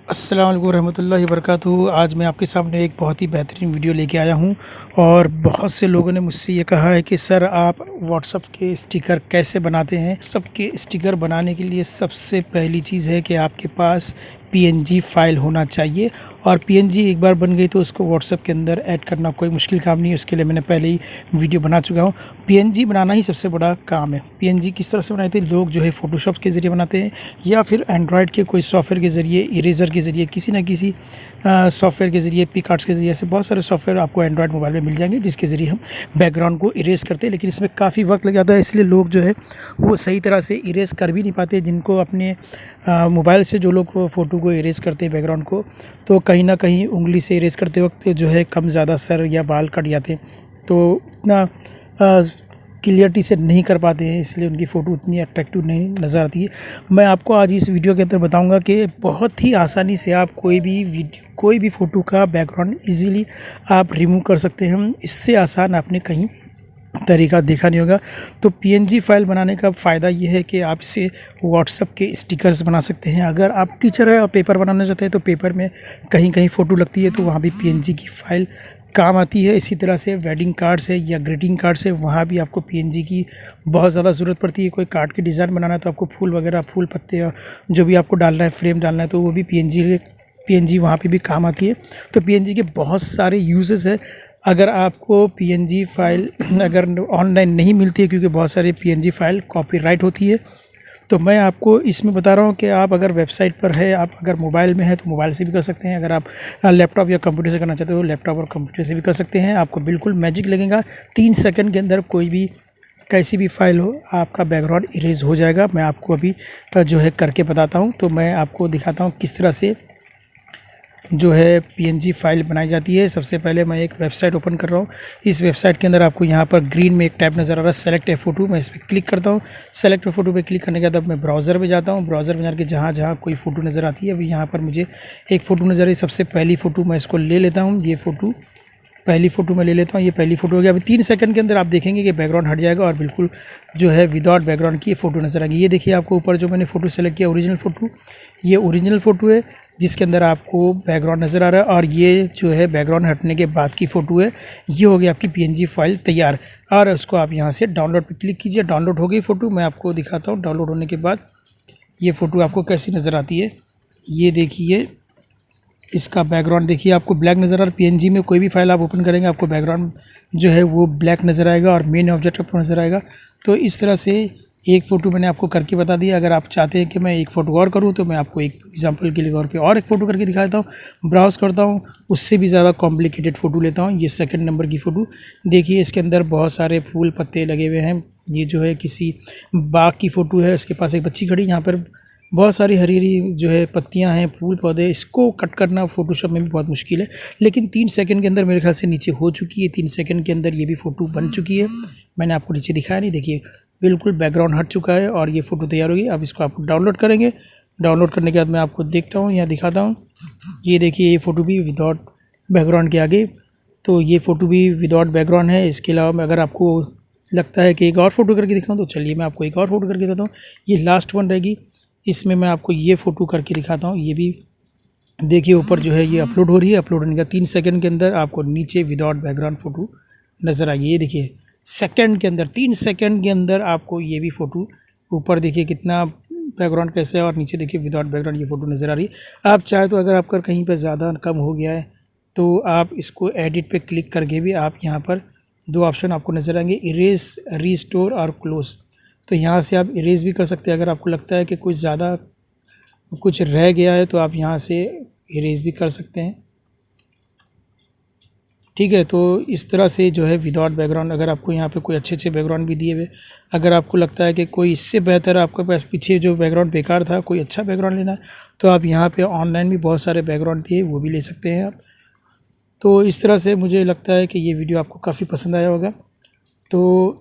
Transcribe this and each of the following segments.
अस्सलाम वालेकुम रहमतुल्लाहि वबरकातुहू। आज मैं आपके सामने एक बहुत ही बेहतरीन वीडियो लेके आया हूँ और बहुत से लोगों ने मुझसे ये कहा है कि सर आप व्हाट्सअप के स्टिकर कैसे बनाते हैं। सबके स्टिकर बनाने के लिए सबसे पहली चीज़ है कि आपके पास पीएनजी फ़ाइल होना चाहिए और पीएनजी एक बार बन गई तो उसको व्हाट्सएप के अंदर ऐड करना कोई मुश्किल काम नहीं है। उसके लिए मैंने पहले ही वीडियो बना चुका हूँ। पीएनजी बनाना ही सबसे बड़ा काम है। पीएनजी किस तरह से बनाते हैं लोग जो है फ़ोटोशॉप के ज़रिए बनाते हैं या फिर एंड्रॉयड के कोई सॉफ्टवेयर के ज़रिए, इरेज़र के ज़रिए, किसी न किसी सॉफ्टवेयर के ज़रिए, पिकआर्ट्स के ज़रिए, ऐसे बहुत सारे सॉफ्टवेयर आपको एंड्रॉयड मोबाइल में मिल जाएंगे जिसके ज़रिए हम बैकग्राउंड को इरेज़ करते हैं। लेकिन इसमें काफ़ी वक्त लग जाता है, इसलिए लोग जो है वो सही तरह से इरेज़ कर भी नहीं पाते। जिनको अपने मोबाइल से जो लोग फ़ोटो को इरेज़ करते हैं बैकग्राउंड को, तो कहीं ना कहीं उंगली से इरेज़ करते वक्त जो है कम ज़्यादा सर या बाल कट जाते हैं, तो इतना क्लियरिटी से नहीं कर पाते हैं, इसलिए उनकी फ़ोटो उतनी अट्रैक्टिव नहीं नज़र आती है। मैं आपको आज इस वीडियो के अंदर बताऊंगा कि बहुत ही आसानी से आप कोई भी फ़ोटो का बैकग्राउंड इजीली आप रिमूव कर सकते हैं। इससे आसान आपने कहीं तरीका देखा नहीं होगा। तो पीएनजी फ़ाइल बनाने का फ़ायदा ये है कि आप इसे व्हाट्सएप के स्टिकर्स बना सकते हैं। अगर आप टीचर हैं और पेपर बनाना चाहते हैं तो पेपर में कहीं कहीं फ़ोटो लगती है तो वहाँ भी पीएनजी की फ़ाइल काम आती है। इसी तरह से वेडिंग कार्ड्स है या ग्रीटिंग कार्ड्स है, वहाँ भी आपको पीएनजी की बहुत ज़्यादा ज़रूरत पड़ती है। कोई कार्ड की डिज़ाइन बनाना है तो आपको फूल वगैरह, फूल पत्ते जो भी आपको डालना है, फ्रेम डालना है, तो वो भी पीएनजी वहाँ पे भी काम आती है। तो पीएनजी के बहुत सारे यूजेस है। अगर आपको पीएनजी फ़ाइल अगर ऑनलाइन नहीं मिलती है, क्योंकि बहुत सारी पीएनजी फ़ाइल कॉपीराइट होती है, तो मैं आपको इसमें बता रहा हूँ कि आप अगर वेबसाइट पर है, आप अगर मोबाइल में है तो मोबाइल से भी कर सकते हैं। अगर आप लैपटॉप या कंप्यूटर से करना चाहते हो, लैपटॉप और कंप्यूटर से भी कर सकते हैं। आपको बिल्कुल मैजिक लगेगा। 3 सेकंड के अंदर कोई भी कैसी भी फ़ाइल हो, आपका बैकग्राउंड इरेज़ हो जाएगा। मैं आपको अभी जो है करके बताता हूँ। तो मैं आपको दिखाता हूँ किस तरह से जो है पीएनजी फ़ाइल बनाई जाती है। सबसे पहले मैं एक वेबसाइट ओपन कर रहा हूँ। इस वेबसाइट के अंदर आपको यहाँ पर ग्रीन में एक टैब नज़र आ रहा है, सेलेक्ट ए फ़ोटो। मैं इस पर क्लिक करता हूँ। सेलेक्ट ए फ़ोटो पे क्लिक करने के बाद अब मैं ब्राउज़र में जाता हूँ। ब्राउज़र में जाकर जहाँ जहाँ कोई फ़ोटो नज़र आती है, अभी यहाँ पर मुझे एक फ़ोटो नज़र आई। सबसे पहली फ़ोटो मैं इसको ले लेता हूँ। ये फ़ोटो पहली फ़ोटो मैं ले लेता हूँ। ये पहली फ़ोटो हो गया। अभी 3 सेकंड के अंदर आप देखेंगे कि बैकग्राउंड हट जाएगा और बिल्कुल जो है विदाउट बैकग्राउंड की ये फ़ोटो नज़र आएगी। ये देखिए आपको ऊपर जो मैंने फ़ोटो सेलेक्ट किया ओरिजिनल फ़ोटो, ये ओरिजिनल फ़ोटो है जिसके अंदर आपको बैकग्राउंड नज़र आ रहा है, और ये जो है बैकग्राउंड हटने के बाद की फ़ोटो है। ये हो गई आपकी पीएनजी फ़ाइल तैयार, और उसको आप यहाँ से डाउनलोड पर क्लिक कीजिए। डाउनलोड हो गई फ़ोटो। मैं आपको दिखाता हूँ डाउनलोड होने के बाद ये फ़ोटो आपको कैसी नज़र आती है। ये देखिए, इसका बैकग्राउंड देखिए, आपको ब्लैक नज़र आ रहा है। पीएनजी में कोई भी फाइल आप ओपन करेंगे आपको बैकग्राउंड जो है वो ब्लैक नज़र आएगा और मेन ऑब्जेक्ट आपको नज़र आएगा। तो इस तरह से एक फ़ोटो मैंने आपको करके बता दिया। अगर आप चाहते हैं कि मैं एक फ़ोटो और करूं तो मैं आपको एक एग्जांपल के लिए और एक फ़ोटो करके दिखाता हूं। ब्राउज़ करता हूं, उससे भी ज़्यादा कॉम्प्लिकेटेड फ़ोटो लेता हूं। ये सेकंड नंबर की फ़ोटो देखिए, इसके अंदर बहुत सारे फूल पत्ते लगे हुए हैं। ये जो है किसी बाग की फ़ोटो है, उसके पास एक बच्ची खड़ी, यहाँ पर बहुत सारी हरी-हरी जो है पत्तियाँ हैं, फूल पौधे। इसको कट करना फ़ोटोशॉप में भी बहुत मुश्किल है, लेकिन 3 सेकंड के अंदर मेरे ख़्याल से नीचे हो चुकी है। 3 सेकंड के अंदर ये भी फ़ोटो बन चुकी है। मैंने आपको नीचे दिखाया नहीं, देखिए बिल्कुल बैकग्राउंड हट चुका है और ये फ़ोटो तैयार होगी। अब इसको आप डाउनलोड करेंगे। डाउनलोड करने के बाद मैं आपको देखता हूँ, यहाँ दिखाता हूँ। ये देखिए, ये फ़ोटो भी विदाउट बैकग्राउंड के आगे, तो ये फ़ोटो भी विदाउट बैकग्राउंड है। इसके अलावा अगर आपको लगता है कि एक और फ़ोटो करके दिखाऊँ तो चलिए मैं आपको एक और फ़ोटो करके देता हूँ। ये लास्ट वन रहेगी। इसमें मैं आपको ये फ़ोटो करके दिखाता हूँ। ये भी देखिए ऊपर जो है ये अपलोड हो रही है। अपलोड होने का 3 सेकंड के अंदर आपको नीचे विदाउट बैकग्राउंड फ़ोटो नज़र आएगी। ये देखिए सेकंड के अंदर, 3 सेकंड के अंदर आपको ये भी फ़ोटो, ऊपर देखिए कितना बैकग्राउंड कैसे है और नीचे देखिए विदाउट बैकग्राउंड ये फ़ोटो नज़र आ रही है। आप चाहे तो अगर आपका कहीं पर ज़्यादा कम हो गया है तो आप इसको एडिट पे क्लिक करके भी आप यहाँ पर 2 ऑप्शन आपको नज़र आएंगे, इरेज, रीस्टोर और क्लोज़। तो यहाँ से आप इरेज़ भी कर सकते हैं। अगर आपको लगता है कि कुछ ज़्यादा कुछ रह गया है तो आप यहाँ से इरेज़ भी कर सकते हैं। ठीक है, तो इस तरह से जो है विदाउट बैकग्राउंड, अगर आपको यहाँ पे कोई अच्छे बैकग्राउंड भी दिए हुए, अगर आपको लगता है कि कोई इससे बेहतर आपके पास पीछे जो बैकग्राउंड बेकार था, कोई अच्छा बैकग्राउंड लेना है, तो आप यहाँ पे ऑनलाइन भी बहुत सारे बैकग्राउंड दिए, वो भी ले सकते हैं आप। तो इस तरह से मुझे लगता है कि ये वीडियो आपको काफ़ी पसंद आया होगा। तो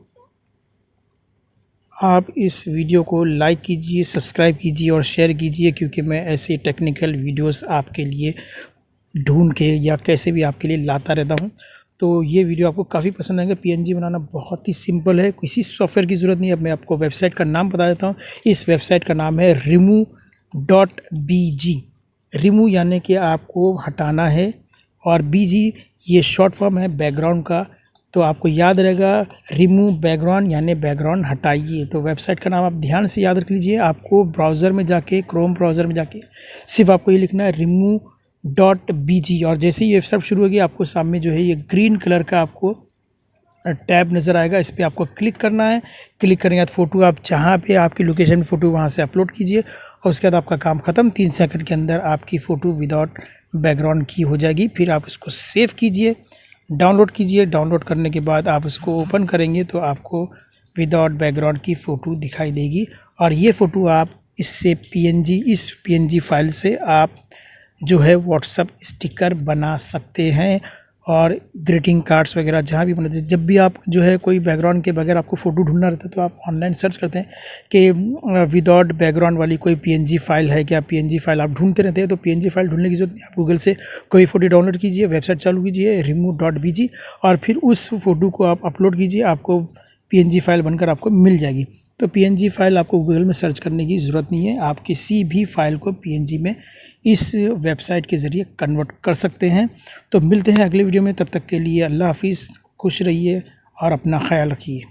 आप इस वीडियो को लाइक कीजिए, सब्सक्राइब कीजिए और शेयर कीजिए, क्योंकि मैं ऐसे टेक्निकल वीडियोस आपके लिए ढूंढ के या कैसे भी आपके लिए लाता रहता हूं। तो ये वीडियो आपको काफ़ी पसंद आएगा। पीएनजी बनाना बहुत ही सिंपल है, किसी सॉफ्टवेयर की ज़रूरत नहीं है। अब मैं आपको वेबसाइट का नाम बता देता हूँ। इस वेबसाइट का नाम है remove.bg। रिमूव यानी कि आपको हटाना है, और बीजी ये शॉर्ट फॉर्म है बैकग्राउंड का। तो आपको याद रहेगा रिमूव बैकग्राउंड यानी बैकग्राउंड हटाइए। तो वेबसाइट का नाम आप ध्यान से याद रख लीजिए। आपको ब्राउज़र में जाके, क्रोम ब्राउज़र में जाके सिर्फ आपको ये लिखना है remove.bg, और जैसे ही वेबसाइट शुरू होगी आपको सामने जो है ये ग्रीन कलर का आपको टैब नज़र आएगा, इस पर आपको क्लिक करना है। क्लिक करने के बाद फ़ोटो आप जहाँ पे आपकी लोकेशन में फ़ोटो वहाँ से अपलोड कीजिए, और उसके बाद आपका काम ख़त्म। 3 सेकंड के अंदर आपकी फ़ोटो विदाउट बैकग्राउंड की हो जाएगी। फिर आप इसको सेव कीजिए, डाउनलोड कीजिए। डाउनलोड करने के बाद आप इसको ओपन करेंगे तो आपको विदाउट बैकग्राउंड की फ़ोटो दिखाई देगी, और ये फ़ोटो आप इस पीएनजी फाइल से आप जो है व्हाट्सएप स्टिकर बना सकते हैं, और ग्रीटिंग कार्ड्स वगैरह जहाँ भी बनाते हैं। जब भी आप जो है कोई बैकग्राउंड के बगैर आपको फ़ोटो ढूंढना रहता है तो आप ऑनलाइन सर्च करते हैं कि विदाउट बैकग्राउंड वाली कोई पीएनजी फाइल है क्या। पीएनजी फाइल आप ढूंढते रहते हैं, तो पीएनजी फाइल ढूंढने की जरूरत नहीं। आप गूगल से कोई फ़ोटो डाउनलोड कीजिए, वेबसाइट चालू कीजिए remove.bg, और फिर उस फ़ोटो को आप अपलोड कीजिए, आपको पीएनजी फाइल बनकर आपको मिल जाएगी। तो पीएनजी फाइल आपको गूगल में सर्च करने की ज़रूरत नहीं है, आप किसी भी फाइल को पीएनजी में इस वेबसाइट के ज़रिए कन्वर्ट कर सकते हैं। तो मिलते हैं अगले वीडियो में, तब तक के लिए अल्लाह हाफिज़, खुश रहिए और अपना ख्याल रखिए।